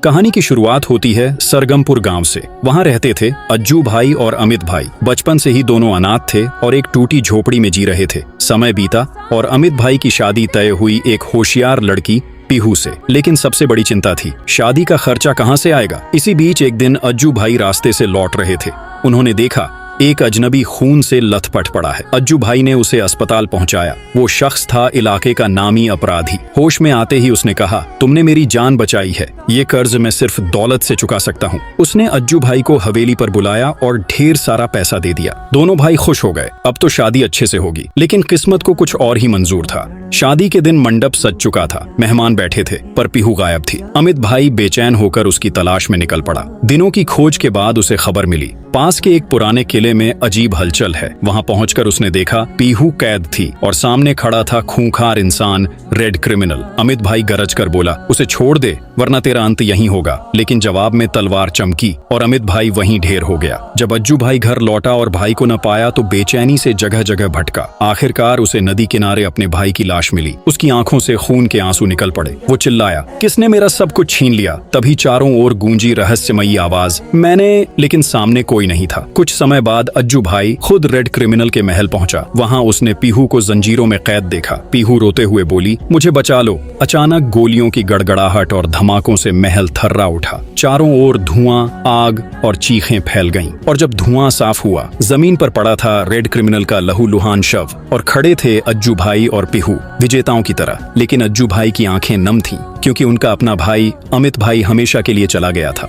कहानी की शुरुआत होती है सरगमपुर गांव से। वहां रहते थे अज्जू भाई और अमित भाई। बचपन से ही दोनों अनाथ थे और एक टूटी झोपड़ी में जी रहे थे। समय बीता और अमित भाई की शादी तय हुई एक होशियार लड़की पीहू से। लेकिन सबसे बड़ी चिंता थी, शादी का खर्चा कहां से आएगा। इसी बीच एक दिन अज्जू भाई रास्ते से लौट रहे थे। उन्होंने देखा एक अजनबी खून से लथपथ पड़ा है। अज्जू भाई ने उसे अस्पताल पहुंचाया। वो शख्स था इलाके का नामी अपराधी। होश में आते ही उसने कहा, तुमने मेरी जान बचाई है, ये कर्ज मैं सिर्फ दौलत से चुका सकता हूँ। उसने अज्जू भाई को हवेली पर बुलाया और ढेर सारा पैसा दे दिया। दोनों भाई खुश हो गए, अब तो शादी अच्छे से होगी। लेकिन किस्मत को कुछ और ही मंजूर था। शादी के दिन मंडप सज चुका था, मेहमान बैठे थे, पर पीहू गायब थी। अमित भाई बेचैन होकर उसकी तलाश में निकल पड़ा। दिनों की खोज के बाद उसे खबर मिली, पास के एक पुराने किले में अजीब हलचल है। वहां पहुंचकर उसने देखा पीहू कैद थी और सामने खड़ा था खूंखार इंसान, रेड क्रिमिनल। अमित भाई गरज कर बोला, उसे छोड़ दे वरना तेरा अंत यहीं होगा। लेकिन जवाब में तलवार चमकी और अमित भाई वहीं ढेर हो गया। जब अज्जू भाई घर लौटा और भाई को न पाया तो बेचैनी से जगह जगह भटका। आखिरकार उसे नदी किनारे अपने भाई की लाश मिली। उसकी आंखों से खून के आंसू निकल पड़े। वो चिल्लाया, किसने मेरा सब कुछ छीन लिया। तभी चारों ओर गूंजी रहस्यमयी आवाज, मैंने। लेकिन सामने कोई नहीं था। कुछ समय बाद अज्जू भाई खुद रेड क्रिमिनल के महल पहुंचा। वहां उसने पीहू को जंजीरों में कैद देखा। पीहू रोते हुए बोली, मुझे बचा लो। अचानक गोलियों की गड़गड़ाहट और धमाकों से महल थर्रा उठा। चारों ओर धुआं, आग और चीखें फैल गईं। और जब धुआं साफ हुआ, जमीन पर पड़ा था रेड क्रिमिनल का लहूलुहान शव और खड़े थे अज्जू भाई और पीहू विजेताओं की तरह। लेकिन अज्जू भाई की आंखें नम थीं, क्योंकि उनका अपना भाई अमित भाई हमेशा के लिए चला गया था।